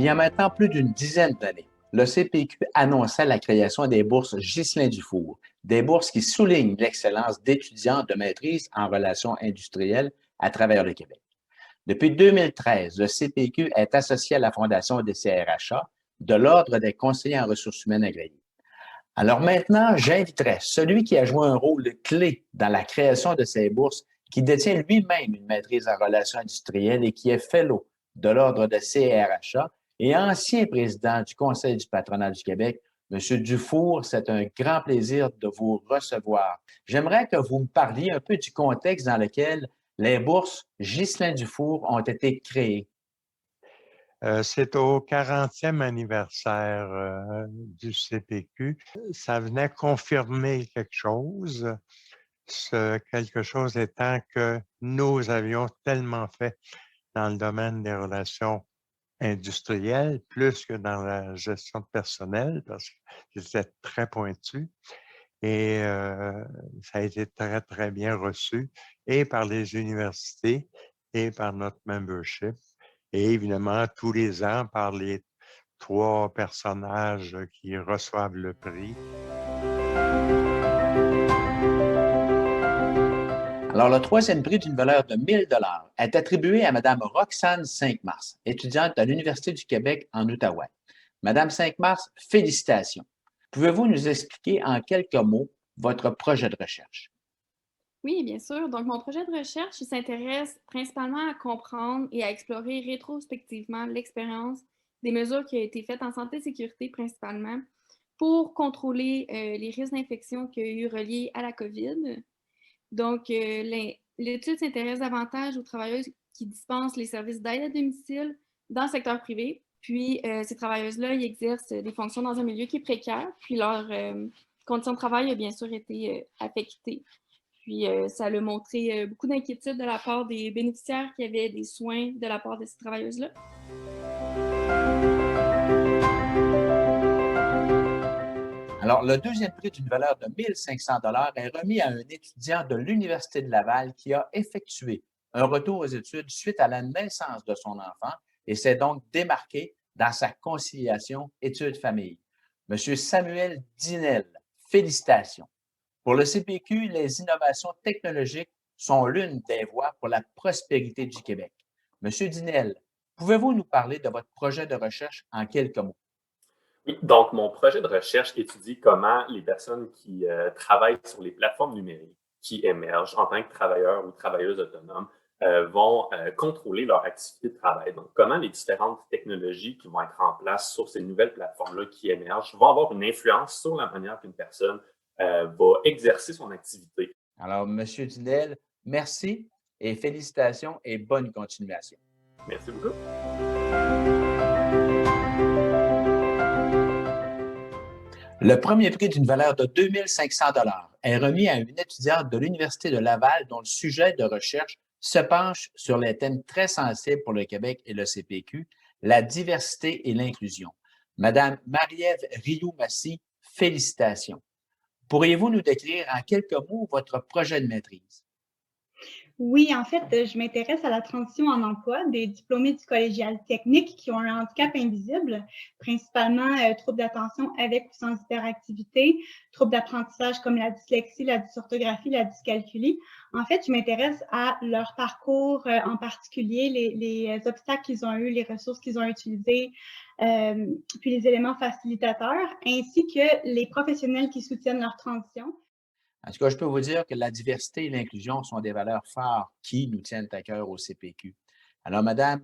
y a maintenant plus d'une dizaine d'années, le CPQ annonçait la création des bourses Ghislain-Dufour, des bourses qui soulignent l'excellence d'étudiants de maîtrise en relations industrielles à travers le Québec. Depuis 2013, le CPQ est associé à la Fondation des CRHA de l'Ordre des conseillers en ressources humaines agréés. Alors maintenant, j'inviterai celui qui a joué un rôle clé dans la création de ces bourses, qui détient lui-même une maîtrise en relations industrielles et qui est fellow de l'Ordre de CRHA et ancien président du Conseil du patronat du Québec, M. Dufour. C'est un grand plaisir de vous recevoir. J'aimerais que vous me parliez un peu du contexte dans lequel les bourses Ghislain Dufour ont été créées. C'est au 40e anniversaire du CPQ. Ça venait confirmer quelque chose. Ce quelque chose étant que nous avions tellement fait dans le domaine des relations industrielles, plus que dans la gestion de personnel, parce que c'était très pointu. Et ça a été très, très bien reçu, et par les universités et par notre membership. Et évidemment, tous les ans, par les 3 personnages qui reçoivent le prix. Alors, le troisième prix d'une valeur de 1 000 est attribué à Mme Roxane Cinq-Mars, étudiante à l'Université du Québec en Outaouais. Madame Cinq-Mars, félicitations. Pouvez-vous nous expliquer en quelques mots votre projet de recherche? Oui, bien sûr. Donc, mon projet de recherche, il s'intéresse principalement à comprendre et à explorer rétrospectivement l'expérience des mesures qui ont été faites en santé et sécurité principalement pour contrôler les risques d'infection qu'il y a eu reliés à la COVID. Donc, l'étude s'intéresse davantage aux travailleuses qui dispensent les services d'aide à domicile dans le secteur privé. Puis, ces travailleuses-là, ils exercent des fonctions dans un milieu qui est précaire. Puis, leur condition de travail a bien sûr été affectée. Puis, ça a montré beaucoup d'inquiétude de la part des bénéficiaires qui avaient des soins de la part de ces travailleuses-là. Alors, le deuxième prix d'une valeur de 1 500 est remis à un étudiant de l'Université de Laval qui a effectué un retour aux études suite à la naissance de son enfant et s'est donc démarqué dans sa conciliation études-famille. M. Samuel Dinel, félicitations. Pour le CPQ, les innovations technologiques sont l'une des voies pour la prospérité du Québec. Monsieur Dinel, pouvez-vous nous parler de votre projet de recherche en quelques mots? Oui, donc mon projet de recherche étudie comment les personnes qui travaillent sur les plateformes numériques, qui émergent en tant que travailleurs ou travailleuses autonomes, vont contrôler leur activité de travail. Donc, comment les différentes technologies qui vont être en place sur ces nouvelles plateformes-là qui émergent vont avoir une influence sur la manière qu'une personne va exercer son activité. Alors, Monsieur Dinel, merci et félicitations et bonne continuation. Merci beaucoup. Le premier prix d'une valeur de 2 500 est remis à une étudiante de l'Université de Laval dont le sujet de recherche se penche sur les thèmes très sensibles pour le Québec et le CPQ, la diversité et l'inclusion. Madame Marie-Ève Rioux-Massy, félicitations. Pourriez-vous nous décrire en quelques mots votre projet de maîtrise? Oui, en fait, je m'intéresse à la transition en emploi des diplômés du collégial technique qui ont un handicap invisible, principalement troubles d'attention avec ou sans hyperactivité, troubles d'apprentissage comme la dyslexie, la dysorthographie, la dyscalculie. En fait, je m'intéresse à leur parcours en particulier, les obstacles qu'ils ont eus, les ressources qu'ils ont utilisées, puis les éléments facilitateurs, ainsi que les professionnels qui soutiennent leur transition. En tout cas, je peux vous dire que la diversité et l'inclusion sont des valeurs phares qui nous tiennent à cœur au CPQ. Alors, Madame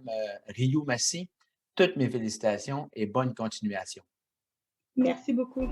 Rioux-Massy, toutes mes félicitations et bonne continuation. Merci beaucoup.